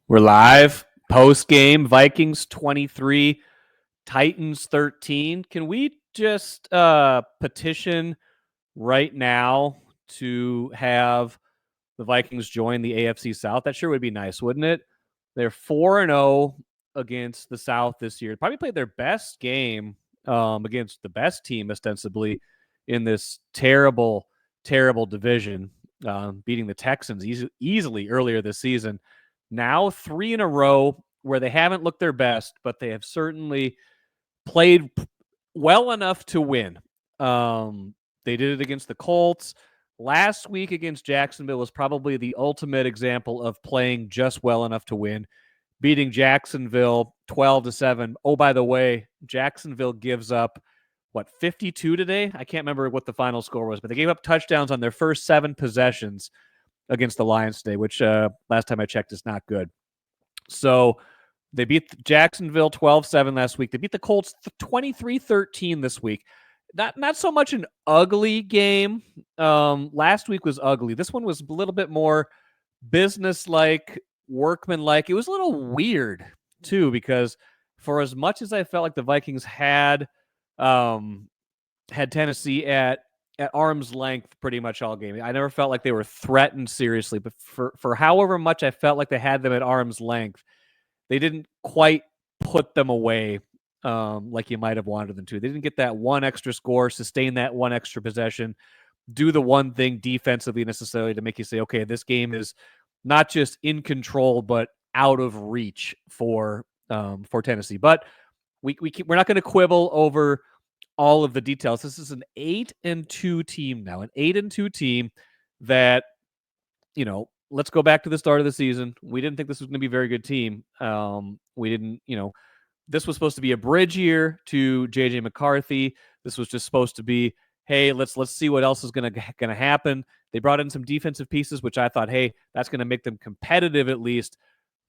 We're live. Post-game. Vikings 23, Titans 13. Can we just petition right now to have the Vikings join the AFC South? That sure would be nice, wouldn't it? They're 4-0 against the South this year. Probably played their best game against the best team, ostensibly, in this terrible, terrible division, beating the Texans easily earlier this season. Now 3 in a row where they haven't looked their best, but they have certainly played well enough to win. They did it against the Colts. Last week against Jacksonville was probably the ultimate example of playing just well enough to win, beating Jacksonville 12-7. Oh, by the way, Jacksonville gives up, 52 today? I can't remember what the final score was, but they gave up touchdowns on their first 7 possessions against the Lions today, which last time I checked is not good. So they beat Jacksonville 12-7 last week. They beat the Colts 23-13 this week. Not so much an ugly game. Last week was ugly. This one was a little bit more business-like, workman-like. It was a little weird, too, because for as much as I felt like the Vikings had Tennessee at arm's length pretty much all game, I never felt like they were threatened seriously. But for however much I felt like they had them at arm's length, they didn't quite put them away like you might have wanted them to. They didn't get that one extra score, sustain that one extra possession, do the one thing defensively necessarily to make you say, okay, this game is not just in control, but out of reach for Tennessee. But we're not going to quibble over all of the details. This is an 8-2 team now, an 8-2 team that, let's go back to the start of the season. We didn't think this was going to be a very good team. We didn't, this was supposed to be a bridge year to JJ McCarthy. This was just supposed to be, hey, let's see what else is going to happen. They brought in some defensive pieces, which I thought, hey, that's going to make them competitive at least.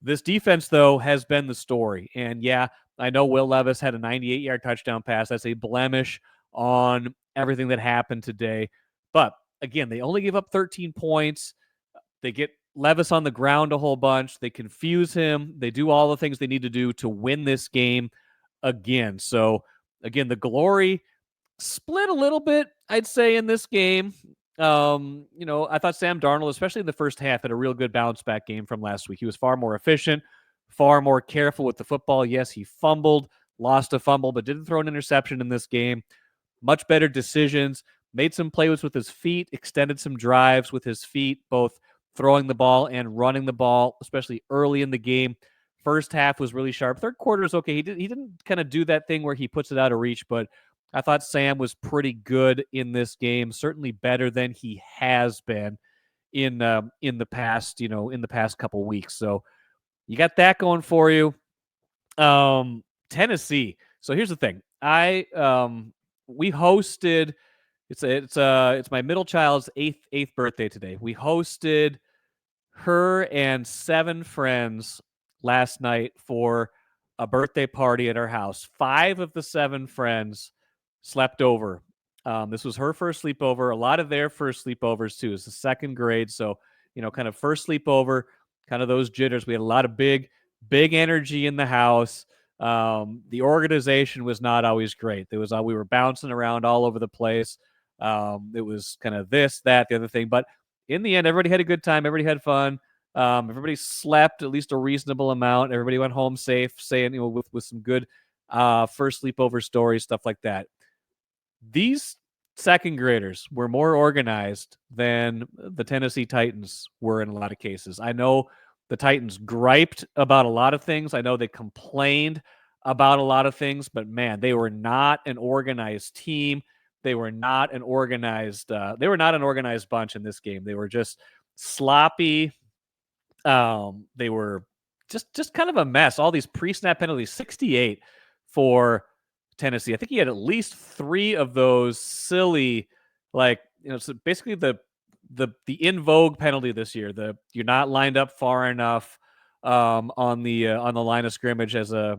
This defense, though, has been the story. And yeah, I know Will Levis had a 98-yard touchdown pass. That's a blemish on everything that happened today. But again, they only gave up 13 points. They get Levis on the ground a whole bunch. They confuse him. They do all the things they need to do to win this game again. So, again, the glory split a little bit, I'd say, in this game. I thought Sam Darnold, especially in the first half, had a real good bounce back game from last week. He was far more efficient, far more careful with the football. Yes, he fumbled, lost a fumble, but didn't throw an interception in this game. Much better decisions, made some plays with his feet, extended some drives with his feet, both throwing the ball and running the ball, especially early in the game. First half was really sharp. Third quarter is okay. He didn't kind of do that thing where he puts it out of reach, but I thought Sam was pretty good in this game, certainly better than he has been in the past, in the past couple weeks. So you got that going for you. Tennessee. So here's the thing. We hosted. It's my middle child's eighth birthday today. We hosted her and 7 friends last night for a birthday party at our house. 5 of the 7 friends slept over. This was her first sleepover. A lot of their first sleepovers too. It's the second grade, so kind of first sleepover, kind of those jitters. We had a lot of big energy in the house. The organization was not always great. We were bouncing around all over the place. It was kind of this, that, the other thing. But in the end, everybody had a good time. Everybody had fun. Everybody slept at least a reasonable amount. Everybody went home safe, saying, with some good first sleepover stories, stuff like that. These second graders were more organized than the Tennessee Titans were in a lot of cases. I know the Titans griped about a lot of things. I know they complained about a lot of things, but man, they were not an organized team. They were not an organized bunch in this game. They were just sloppy. They were just kind of a mess. All these pre-snap penalties, 68 for Tennessee. I think he had at least 3 of those silly, so basically the in vogue penalty this year. You're not lined up far enough on the line of scrimmage as a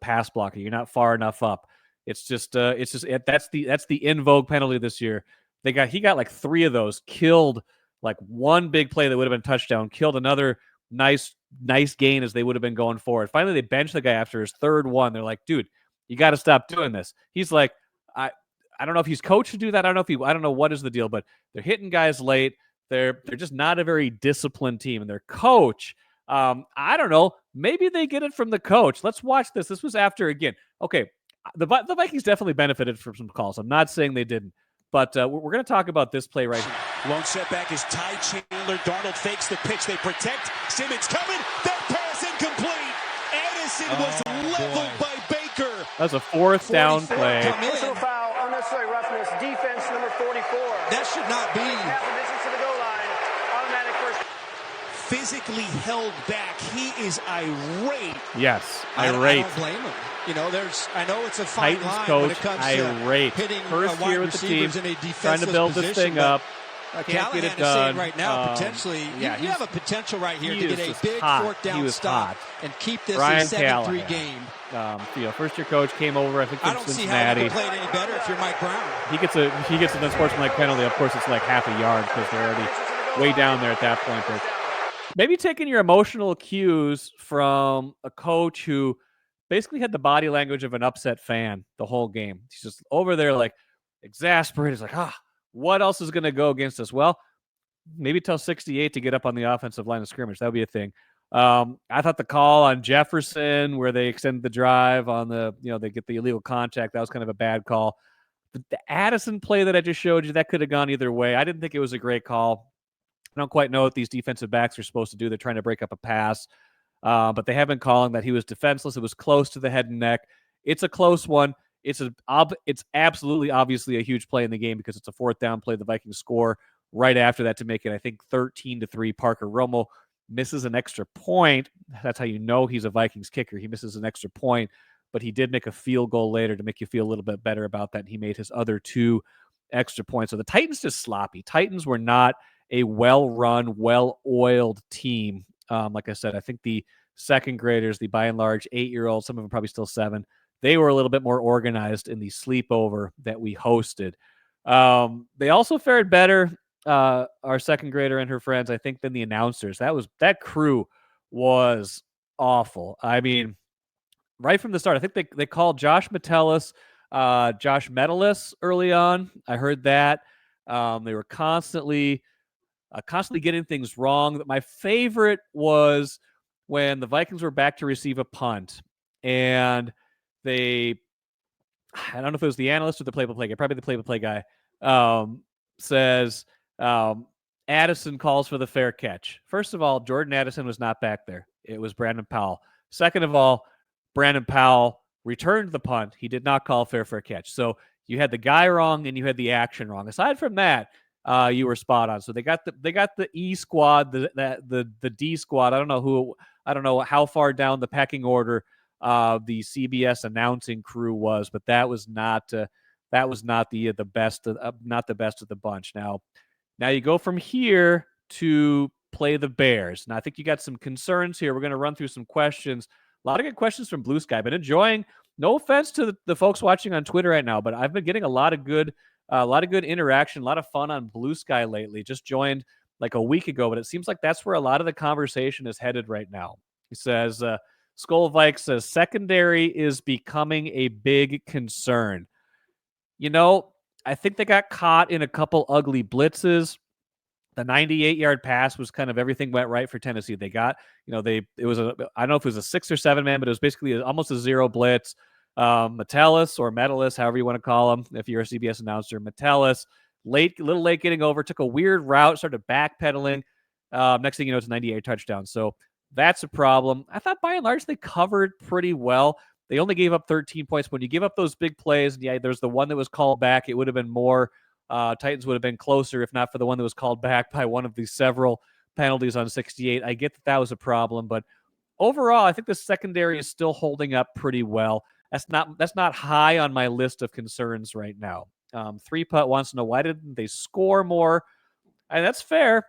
pass blocker. You're not far enough up. That's the in vogue penalty this year. He got like 3 of those, killed like one big play that would have been a touchdown, killed another nice gain as they would have been going forward. Finally, they bench the guy after his third one. They're like, dude, you got to stop doing this. He's like, I don't know if he's coached to do that. I don't know what is the deal, but they're hitting guys late. They're just not a very disciplined team, and their coach, I don't know, maybe they get it from the coach. Let's watch this. This was after, again, okay, the Vikings definitely benefited from some calls. I'm not saying they didn't, but we're going to talk about this play right here. Lone setback is Ty Chandler. Darnold fakes the pitch. They protect. Simmons coming. That pass incomplete. Addison was leveled by Baker. That's a fourth down play. Personal foul, unnecessary roughness, defense number 44. That should not be. Half a distance to the goal line. Automatic first. Physically held back. He is irate. Yes, I irate. don't blame him. You know, I know it's a fine Titans line coach, when it comes irate. to hitting First wide year with the team, receivers in a trying to build position, this thing up. I can't get it done. Right now, potentially, you have a potential right here to get a big fourth down stop and keep this Brian a 7-3 game. First-year coach came over, I think, from Cincinnati. I don't see how you can play it any better if you're Mike Brown. He gets an unsportsmanlike penalty. Of course, it's like half a yard because they're already way down there at that point. But maybe taking your emotional cues from a coach who basically had the body language of an upset fan the whole game. He's just over there like exasperated. He's like, what else is going to go against us? Well, maybe tell 68 to get up on the offensive line of scrimmage. That would be a thing. I thought the call on Jefferson where they extended the drive on they get the illegal contact, that was kind of a bad call. The Addison play that I just showed you, that could have gone either way. I didn't think it was a great call. I don't quite know what these defensive backs are supposed to do. They're trying to break up a pass, but they have been calling that he was defenseless. It was close to the head and neck. It's a close one. It's absolutely obviously a huge play in the game because it's a fourth down play. The Vikings score right after that to make it, I think, 13-3. Parker Romo misses an extra point. That's how you know he's a Vikings kicker. He misses an extra point, but he did make a field goal later to make you feel a little bit better about that. He made his other 2 extra points. So the Titans just sloppy. Titans were not a well-run, well-oiled team. Like I said, I think the second graders, the by and large 8-year-olds, some of them probably still 7, they were a little bit more organized in the sleepover that we hosted. They also fared better, our second grader and her friends, I think, than the announcers. That crew was awful. I mean, right from the start, I think they called Josh Metellus early on. I heard that. They were constantly getting things wrong. My favorite was when the Vikings were back to receive a punt, and I don't know if it was the analyst or the play-by-play guy, probably the play-by-play guy, says Addison calls for the fair catch. First of all, Jordan Addison was not back there. It was Brandon Powell. Second of all, Brandon Powell returned the punt. He did not call fair for a catch. So you had the guy wrong and you had the action wrong. Aside from that, you were spot on. So they got the E squad, the D squad. I don't know how far down the pecking order the CBS announcing crew was, but that was not the best of the bunch. Now you go from here to play the Bears. Now I think you got some concerns here. We're going to run through some questions. A lot of good questions from Blue Sky. Been enjoying. No offense to the folks watching on Twitter right now, but I've been getting a lot of good interaction, a lot of fun on Blue Sky lately. Just joined like a week ago, but it seems like that's where a lot of the conversation is headed right now. He says, Skull Vike says, secondary is becoming a big concern. I think they got caught in a couple ugly blitzes. The 98-yard pass was kind of everything went right for Tennessee. They got, I don't know if it was a 6 or 7 man, but it was basically almost a zero blitz. Metellus, however you want to call him, if you're a CBS announcer, Metellus, a little late getting over, took a weird route, started backpedaling. Next thing you know, it's a 98 touchdown. So that's a problem. I thought by and large they covered pretty well. They only gave up 13 points. When you give up those big plays, yeah, there's the one that was called back. It would have been more. Titans would have been closer if not for the one that was called back by one of the several penalties on 68. I get that was a problem, but overall, I think the secondary is still holding up pretty well. That's not high on my list of concerns right now. 3-Putt wants to know, why didn't they score more? And that's fair.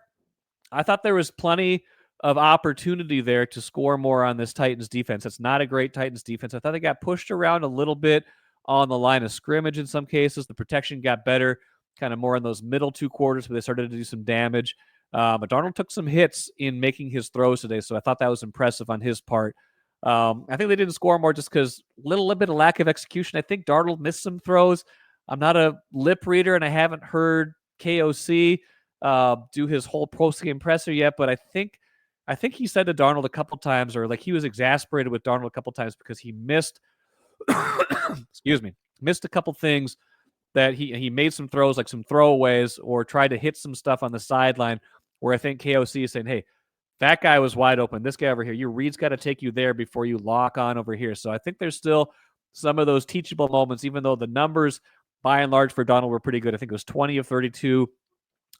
I thought there was plenty of opportunity there to score more on this Titans defense. It's not a great Titans defense. I thought they got pushed around a little bit on the line of scrimmage in some cases. The protection got better, kind of more in those middle 2 quarters where they started to do some damage. But Darnold took some hits in making his throws today, so I thought that was impressive on his part. I think they didn't score more just because a little bit of lack of execution. I think Darnold missed some throws. I'm not a lip reader, and I haven't heard KOC do his whole post-game presser yet, but I think he said to Darnold a couple times, or like he was exasperated with Darnold a couple times because he missed, missed a couple things that he made some throws, like some throwaways, or tried to hit some stuff on the sideline where I think KOC is saying, hey, that guy was wide open. This guy over here, your read's got to take you there before you lock on over here. So I think there's still some of those teachable moments, even though the numbers by and large for Donald were pretty good. I think it was 20 of 32,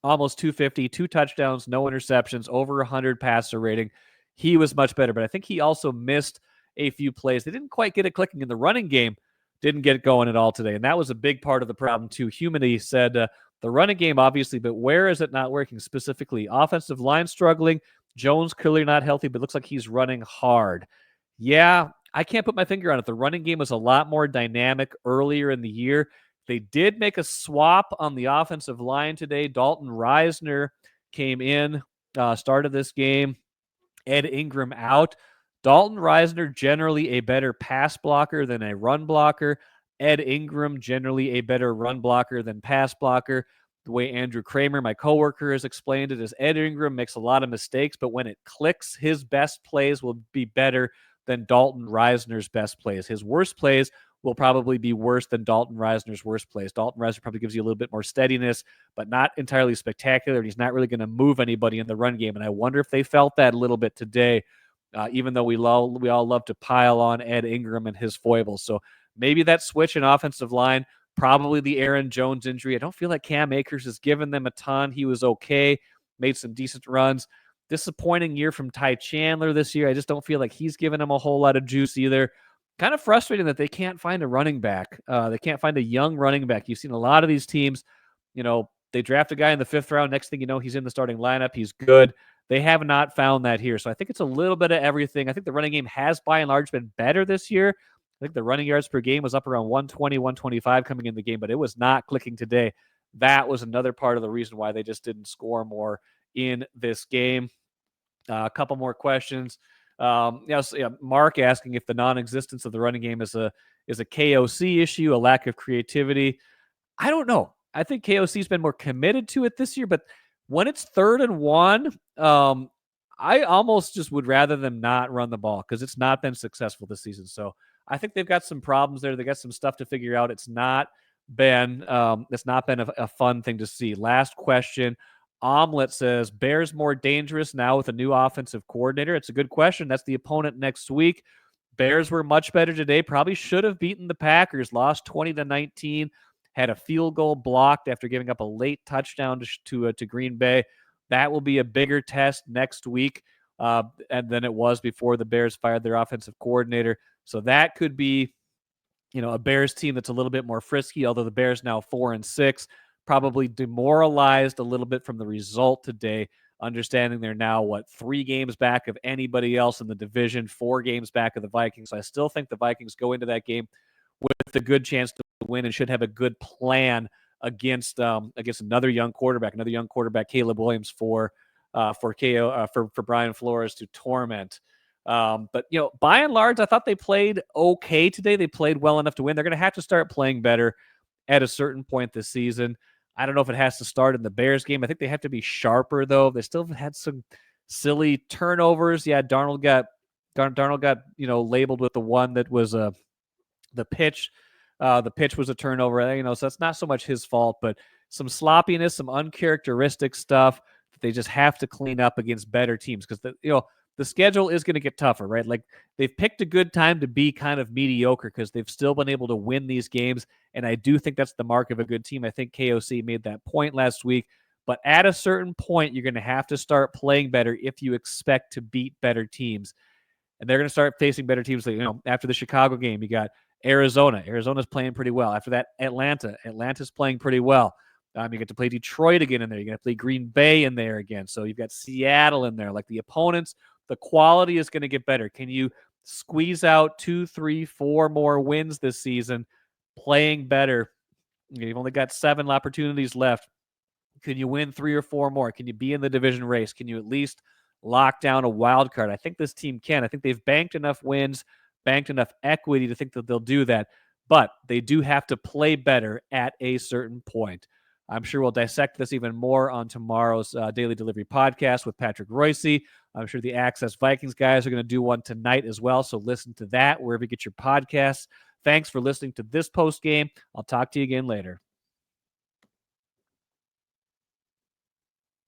almost 250, 2 touchdowns, no interceptions, over 100 passer rating. He was much better, but I think he also missed a few plays. They didn't quite get it clicking in the running game. Didn't get it going at all today, and that was a big part of the problem too. Humany said the running game, obviously, but where is it not working specifically? Offensive line struggling. Jones clearly not healthy, but looks like he's running hard. Yeah, I can't put my finger on it. The running game was a lot more dynamic earlier in the year. They did make a swap on the offensive line today. Dalton Reisner came in, started this game. Ed Ingram out. Dalton Reisner, generally a better pass blocker than a run blocker. Ed Ingram, generally a better run blocker than pass blocker. The way Andrew Kramer, my coworker, has explained it is Ed Ingram makes a lot of mistakes, but when it clicks, his best plays will be better than Dalton Reisner's best plays. His worst plays will probably be worse than Dalton Reisner's worst plays. Dalton Reisner probably gives you a little bit more steadiness, but not entirely spectacular. And he's not really going to move anybody in the run game. And I wonder if they felt that a little bit today, even though we all love to pile on Ed Ingram and his foibles. So maybe that switch in offensive line, probably the Aaron Jones injury. I don't feel like Cam Akers has given them a ton. He was okay, made some decent runs. Disappointing year from Ty Chandler this year. I just don't feel like he's given him a whole lot of juice either. Kind of frustrating that they can't find a running back. They can't find a young running back. You've seen a lot of these teams, they draft a guy in the 5th round. Next thing you know, he's in the starting lineup. He's good. They have not found that here. So I think it's a little bit of everything. I think the running game has by and large been better this year. I think the running yards per game was up around 120, 125 coming in the game, but it was not clicking today. That was another part of the reason why they just didn't score more in this game. A couple more questions. Mark asking if the non-existence of the running game is a KOC issue, a lack of creativity. I don't know. I think KOC's been more committed to it this year, but when it's 3rd and 1, I almost just would rather them not run the ball because it's not been successful this season. So I think they've got some problems there. They got some stuff to figure out. It's not been a fun thing to see. Last question. Omelet says, Bears more dangerous now with a new offensive coordinator? It's a good question. That's the opponent next week. Bears were much better today. Probably should have beaten the Packers. Lost 20-19. Had a field goal blocked after giving up a late touchdown to Green Bay. That will be a bigger test next week and than it was before the Bears fired their offensive coordinator. So that could be, a Bears team that's a little bit more frisky, although the Bears now 4-6. Probably demoralized a little bit from the result today, understanding they're now, 3 games back of anybody else in the division, 4 games back of the Vikings. So I still think the Vikings go into that game with a good chance to win and should have a good plan against another young quarterback, Caleb Williams for Brian Flores to torment. But by and large, I thought they played okay today. They played well enough to win. They're going to have to start playing better at a certain point this season. I don't know if it has to start in the Bears game. I think they have to be sharper, though. They still had some silly turnovers. Yeah, Darnold got labeled with the one that was the pitch. The pitch was a turnover. So that's not so much his fault, but some sloppiness, some uncharacteristic stuff that they just have to clean up against better teams because the schedule is going to get tougher, right? Like they've picked a good time to be kind of mediocre because they've still been able to win these games. And I do think that's the mark of a good team. I think KOC made that point last week. But at a certain point, you're going to have to start playing better if you expect to beat better teams. And they're going to start facing better teams. After the Chicago game, you got Arizona. Arizona's playing pretty well. After that, Atlanta's playing pretty well. You get to play Detroit again in there. You're going to play Green Bay in there again. So you've got Seattle in there. Like the opponents, the quality is going to get better. Can you squeeze out 2, 3, 4 more wins this season playing better? You've only got 7 opportunities left. Can you win 3 or 4 more? Can you be in the division race? Can you at least lock down a wild card? I think this team can. I think they've banked enough wins, banked enough equity to think that they'll do that. But they do have to play better at a certain point. I'm sure we'll dissect this even more on tomorrow's Daily Delivery podcast with Patrick Royce. I'm sure the Access Vikings guys are going to do one tonight as well. So listen to that wherever you get your podcasts. Thanks for listening to this post game. I'll talk to you again later.